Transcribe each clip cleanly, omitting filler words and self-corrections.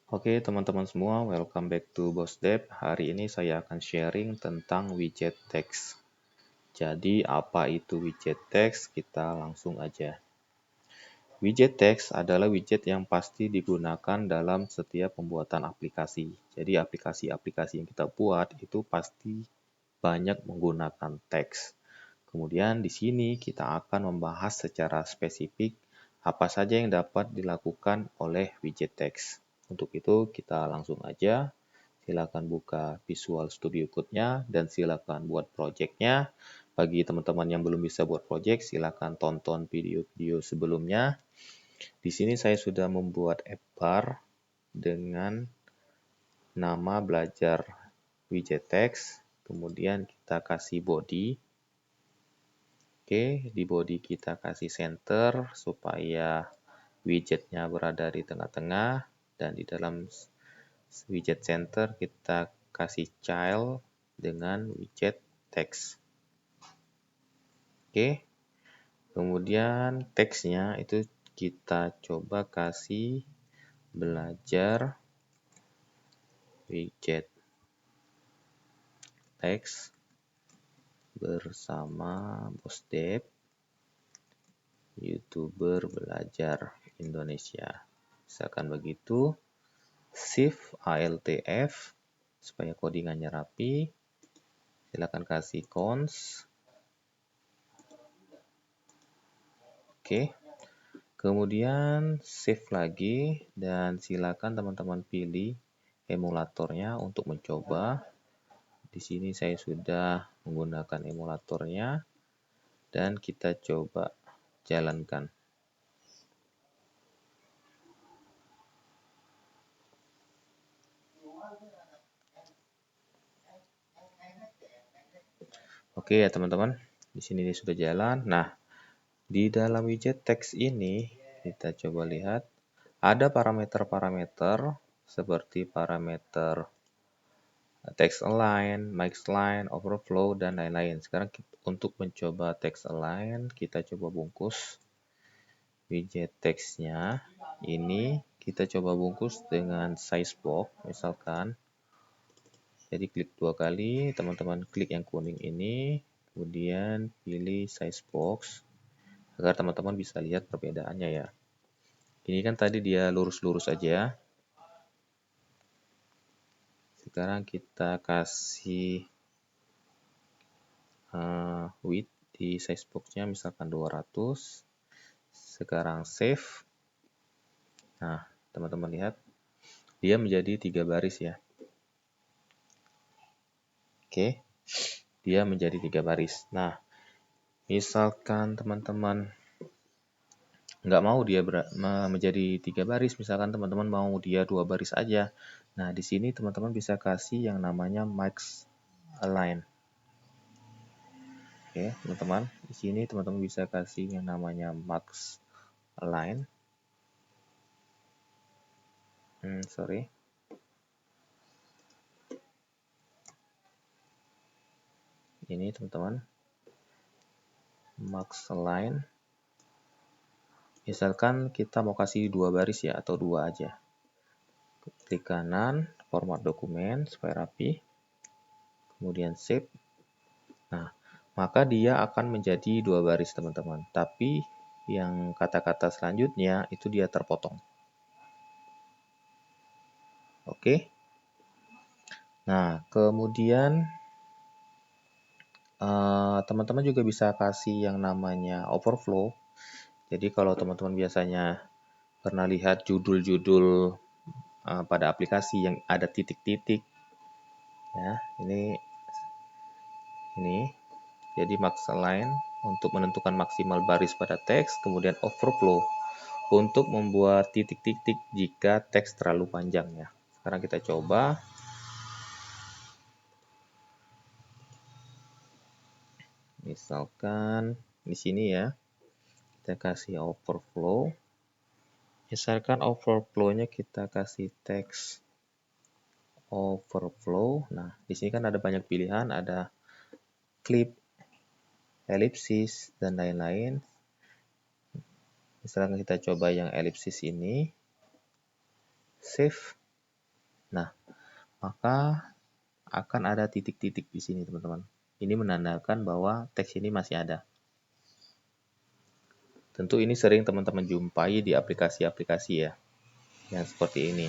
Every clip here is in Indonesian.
Oke, teman-teman semua, welcome back to BosDev. Hari ini saya akan sharing tentang widget text. Jadi, apa itu widget text? Kita langsung aja. Widget text adalah widget yang pasti digunakan dalam setiap pembuatan aplikasi. Jadi, aplikasi-aplikasi yang kita buat itu pasti banyak menggunakan teks. Kemudian di sini kita akan membahas secara spesifik apa saja yang dapat dilakukan oleh widget text. Untuk itu kita langsung aja, silakan buka Visual Studio Code-nya dan silakan buat project-nya. Bagi teman-teman yang belum bisa buat project, silakan tonton video-video sebelumnya. Di sini saya sudah membuat app bar dengan nama belajar widget text. Kemudian kita kasih body. Oke, di body kita kasih center supaya widgetnya berada di tengah-tengah, dan di dalam widget center kita kasih child dengan widget text. Oke, kemudian teksnya itu kita coba kasih belajar widget text bersama BosDev, YouTuber belajar Indonesia. Misalkan begitu. Shift ALTF supaya codingannya rapi. Silakan kasih cons. Oke. Kemudian save lagi dan silakan teman-teman pilih emulatornya untuk mencoba. Di sini saya sudah menggunakan emulatornya dan kita coba jalankan. Oke ya teman-teman, di sini dia sudah jalan. Nah, di dalam widget text ini kita coba lihat ada parameter-parameter seperti parameter text align, max line, overflow, dan lain-lain. Sekarang untuk mencoba text align, kita coba bungkus widget text-nya. Ini kita coba bungkus dengan size box, misalkan. Jadi klik 2 kali, teman-teman klik yang kuning ini, kemudian pilih size box, agar teman-teman bisa lihat perbedaannya ya. Ini kan tadi dia lurus-lurus aja. Sekarang kita kasih width di size box-nya misalkan 200. Sekarang save. Nah, teman-teman lihat dia menjadi 3 baris ya. Oke. Dia menjadi 3 baris. Nah, misalkan teman-teman nggak mau dia menjadi 3 baris, misalkan teman-teman mau dia 2 baris aja. Nah, di sini teman-teman bisa kasih yang namanya max align. Oke, teman-teman, di sini teman-teman bisa kasih yang namanya max align. Sorry. Ini teman-teman, max align. Misalkan kita mau kasih 2 baris ya, atau 2 aja. Klik kanan, format dokumen supaya rapi. Kemudian save. Nah, maka dia akan menjadi 2 baris teman-teman. Tapi yang kata-kata selanjutnya itu dia terpotong. Oke. Nah, kemudian teman-teman juga bisa kasih yang namanya overflow. Jadi kalau teman-teman biasanya pernah lihat judul-judul pada aplikasi yang ada titik-titik, ya, ini. Jadi max align untuk menentukan maksimal baris pada teks, kemudian overflow untuk membuat titik-titik jika teks terlalu panjang ya. Sekarang kita coba. Misalkan di sini ya, kita kasih overflow. Misalkan overflow-nya kita kasih teks overflow. Nah, di sini kan ada banyak pilihan, ada clip, ellipsis, dan lain-lain. Misalkan kita coba yang ellipsis ini, save. maka akan ada titik-titik di sini, teman-teman. Ini menandakan bahwa teks ini masih ada. Tentu ini sering teman-teman jumpai di aplikasi-aplikasi ya, yang seperti ini.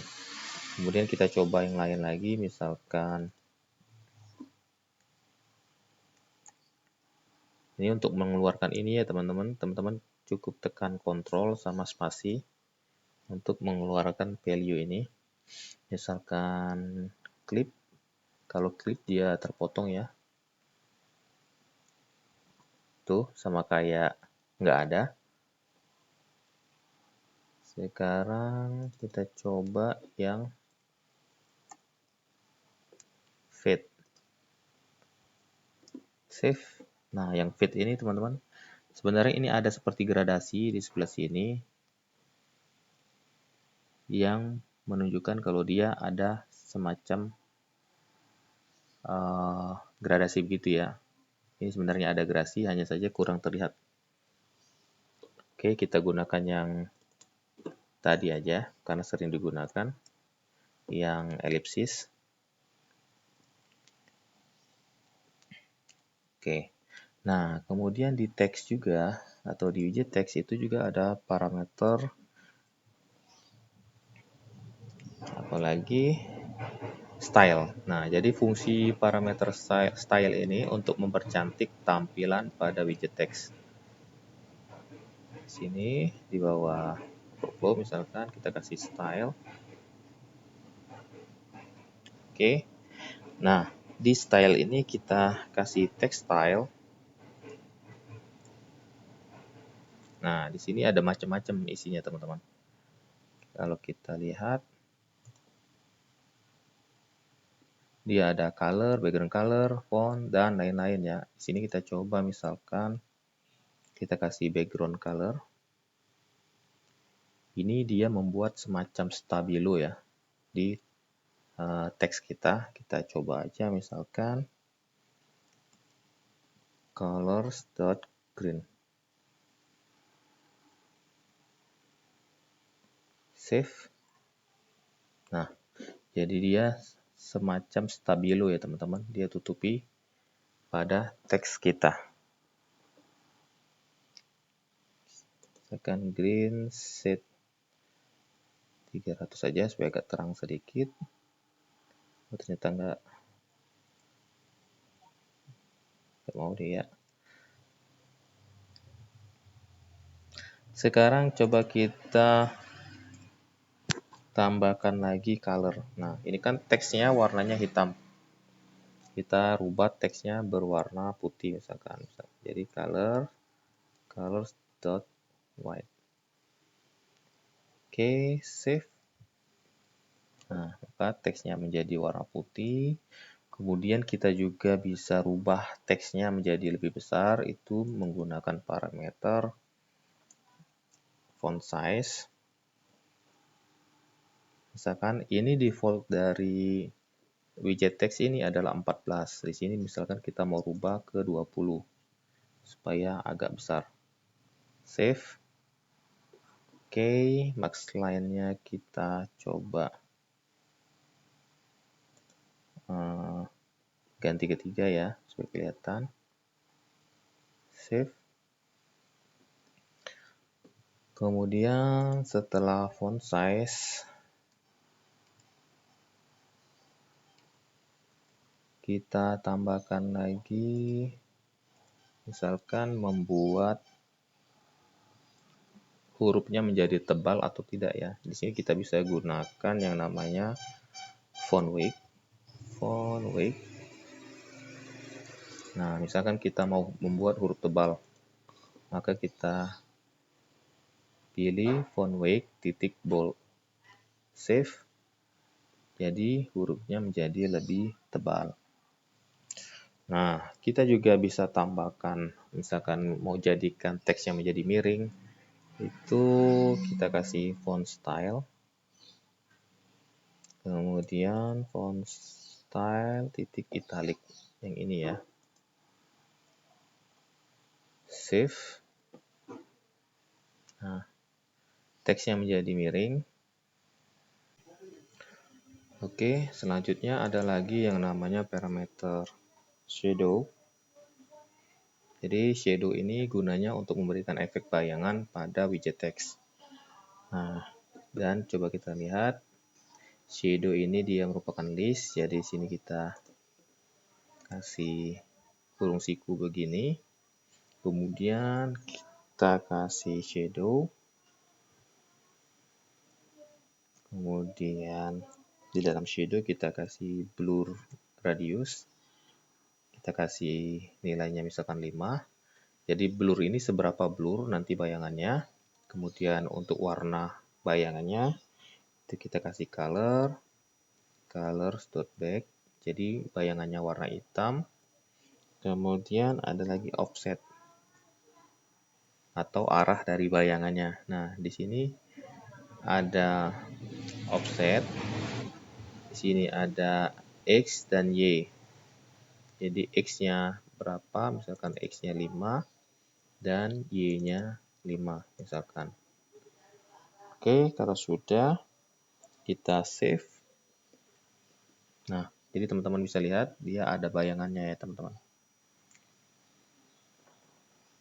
Kemudian kita coba yang lain lagi, misalkan ini untuk mengeluarkan ini ya teman-teman. Teman-teman cukup tekan Ctrl sama spasi untuk mengeluarkan value ini. Misalkan clip, kalau clip dia terpotong ya. Tuh, sama kayak nggak ada. Sekarang kita coba yang fade. Save. Nah, yang fade ini teman-teman, sebenarnya ini ada seperti gradasi di sebelah sini yang menunjukkan kalau dia ada semacam gradasi begitu ya. Ini sebenarnya ada gradasi, hanya saja kurang terlihat. Oke, kita gunakan yang tadi aja, karena sering digunakan. Yang elipsis. Oke, nah kemudian di teks juga, atau di widget teks itu juga ada parameter, apalagi style. Nah, jadi fungsi parameter style ini untuk mempercantik tampilan pada widget teks. Di sini di bawah workflow misalkan kita kasih style. Oke. Nah, di style ini kita kasih text style. Nah, di sini ada macam-macam isinya, teman-teman. Kalau kita lihat, dia ada color, background color, font, dan lain-lain ya. Di sini kita coba misalkan kita kasih background color. Ini dia membuat semacam stabilo ya di teks kita. Kita coba aja misalkan colors.green. Save. Nah, jadi dia semacam stabilo ya teman-teman. Dia tutupi pada teks kita. Misalkan green set 300 saja supaya agak terang sedikit. Oh, ternyata nggak mau dia. Sekarang coba kita tambahkan lagi color. Nah, ini kan teksnya warnanya hitam. Kita rubah teksnya berwarna putih misalkan. Jadi colors.white. Oke, save. Nah, maka teksnya menjadi warna putih. Kemudian kita juga bisa rubah teksnya menjadi lebih besar, itu menggunakan parameter font size. Misalkan ini default dari widget text ini adalah 14. Di sini misalkan kita mau rubah ke 20 supaya agak besar. Save. Oke, max line-nya kita coba ganti ketiga ya supaya kelihatan. Save. Kemudian setelah font size, kita tambahkan lagi, misalkan membuat hurufnya menjadi tebal atau tidak ya. Di sini kita bisa gunakan yang namanya font weight. Font weight. Nah, misalkan kita mau membuat huruf tebal, maka kita pilih font weight titik bold. Save. Jadi hurufnya menjadi lebih tebal. Nah, kita juga bisa tambahkan, misalkan mau jadikan teksnya menjadi miring, itu kita kasih font style. Kemudian font style titik italic yang ini ya. Save. Nah, teksnya menjadi miring. Oke, selanjutnya ada lagi yang namanya parameter shadow. Jadi shadow ini gunanya untuk memberikan efek bayangan pada widget teks. Nah, dan coba kita lihat shadow ini dia merupakan list. Jadi sini kita kasih kurung siku begini. Kemudian kita kasih shadow. Kemudian di dalam shadow kita kasih blur radius. Kita kasih nilainya misalkan 5. Jadi blur ini seberapa blur nanti bayangannya. Kemudian untuk warna bayangannya itu kita kasih color back. Jadi bayangannya warna hitam. Kemudian ada lagi offset atau arah dari bayangannya. Nah, di sini ada offset. Di sini ada X dan Y. Jadi X-nya berapa? Misalkan X-nya 5 dan Y-nya 5 misalkan. Oke, kalau sudah kita save. Nah, jadi teman-teman bisa lihat dia ada bayangannya ya, teman-teman.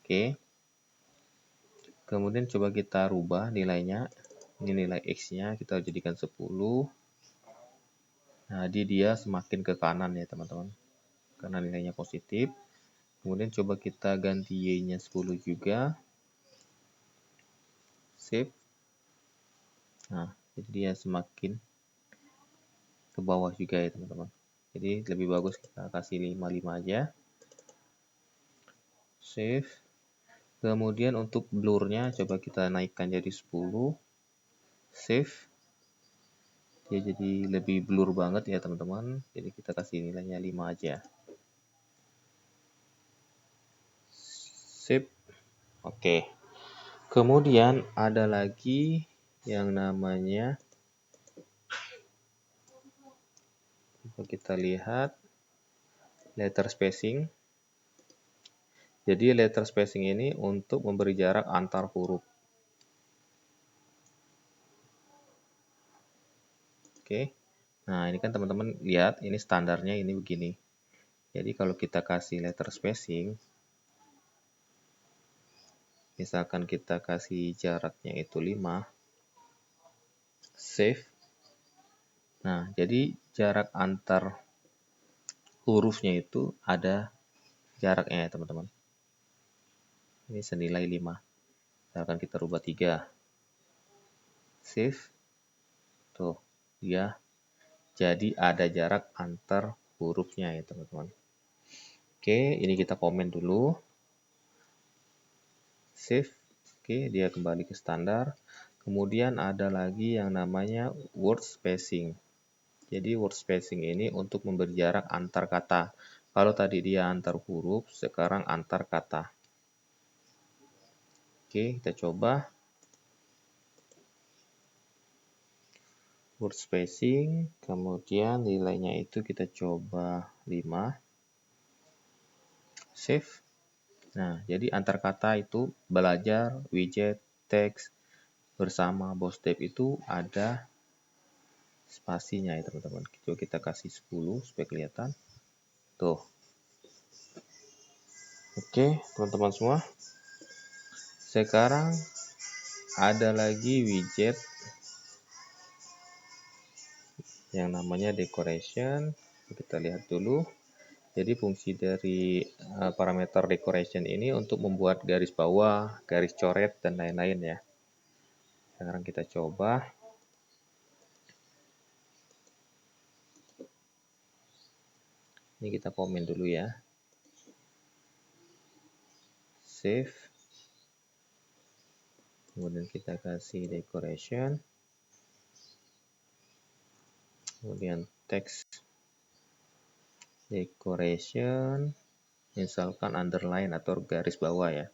Oke. Kemudian coba kita rubah nilainya. Ini nilai X-nya kita jadikan 10. Nah, dia semakin ke kanan ya, teman-teman. Karena nilainya positif. Kemudian coba kita ganti Y-nya 10 juga. Save. Nah, jadi dia semakin ke bawah juga ya, teman-teman. Jadi lebih bagus kita kasih 5 aja. Save. Kemudian untuk blurnya coba kita naikkan jadi 10. Save. Dia jadi lebih blur banget ya, teman-teman. Jadi kita kasih nilainya 5 aja. Save. Oke. Kemudian ada lagi yang namanya, kita lihat letter spacing. Jadi letter spacing ini untuk memberi jarak antar huruf. Oke. Nah, ini kan teman-teman lihat ini standarnya ini begini. Jadi kalau kita kasih letter spacing, misalkan kita kasih jaraknya itu 5, save. Nah, jadi jarak antar hurufnya itu ada jaraknya ya, teman-teman. Ini senilai 5. Misalkan kita rubah 3. Save. Tuh, dia jadi ada jarak antar hurufnya ya, teman-teman. Oke, ini kita komen dulu. Save. Oke, dia kembali ke standar. Kemudian ada lagi yang namanya word spacing. Jadi word spacing ini untuk memberi jarak antar kata. Kalau tadi dia antar huruf, sekarang antar kata. Oke, kita coba. Word spacing, kemudian nilainya itu kita coba 5. Save. Nah, jadi antar kata itu belajar, widget, teks, bersama, BossDev itu ada spasinya ya, teman-teman. Coba kita kasih 10 supaya kelihatan. Tuh. Oke, teman-teman semua. Sekarang ada lagi widget yang namanya decoration. Kita lihat dulu. Jadi fungsi dari parameter decoration ini untuk membuat garis bawah, garis coret, dan lain-lain ya. Sekarang kita coba. Ini kita komen dulu ya. Save. Kemudian kita kasih decoration. Kemudian text decoration. Misalkan underline atau garis bawah ya.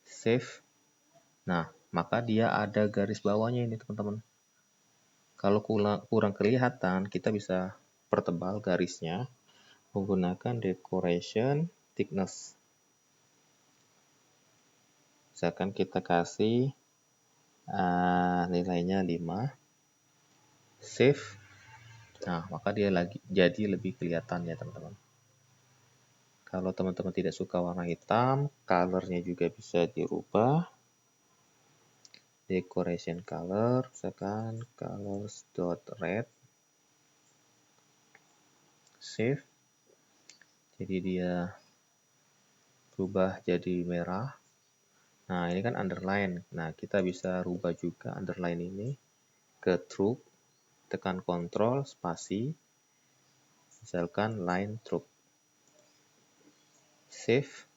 Save. Nah, maka dia ada garis bawahnya ini, teman-teman. Kalau kurang kelihatan, kita bisa pertebal garisnya menggunakan decoration thickness. Misalkan kita kasih nilainya 5. Save. Nah, maka dia jadi lebih kelihatan ya teman-teman. Kalau teman-teman tidak suka warna hitam, colornya juga bisa dirubah. Decoration color, misalkan colors.red. Save. Jadi dia berubah jadi merah. Nah, ini kan underline. Nah, kita bisa rubah juga underline ini ke true. Tekan Ctrl, spasi. Misalkan line true. Save.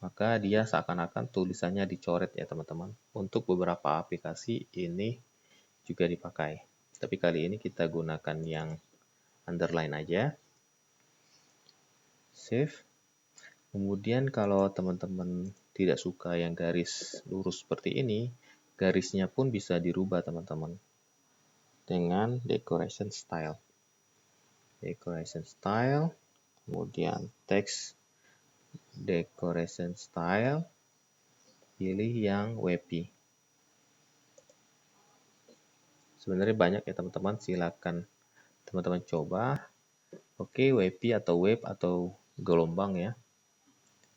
Maka dia seakan-akan tulisannya dicoret ya teman-teman. Untuk beberapa aplikasi ini juga dipakai. Tapi kali ini kita gunakan yang underline aja. Save. Kemudian kalau teman-teman tidak suka yang garis lurus seperti ini, garisnya pun bisa dirubah teman-teman. Dengan decoration style. Decoration style, kemudian text decoration style, pilih yang wavy. Sebenarnya banyak ya teman-teman, silakan teman-teman coba. Oke, wavy atau wave atau gelombang ya.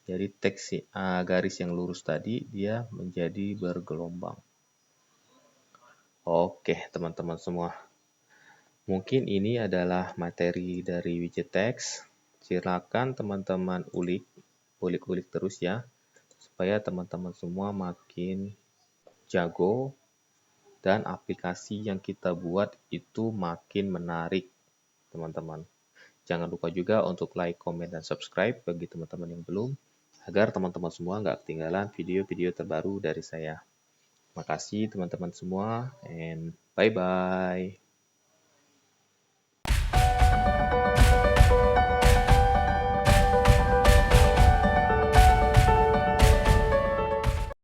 Jadi teks garis yang lurus tadi dia menjadi bergelombang. Oke, teman-teman semua. Mungkin ini adalah materi dari widget text. Silakan teman-teman ulik-ulik terus ya, supaya teman-teman semua makin jago dan aplikasi yang kita buat itu makin menarik, teman-teman. Jangan lupa juga untuk like, comment, dan subscribe bagi teman-teman yang belum, agar teman-teman semua nggak ketinggalan video-video terbaru dari saya. Makasih teman-teman semua, and bye-bye.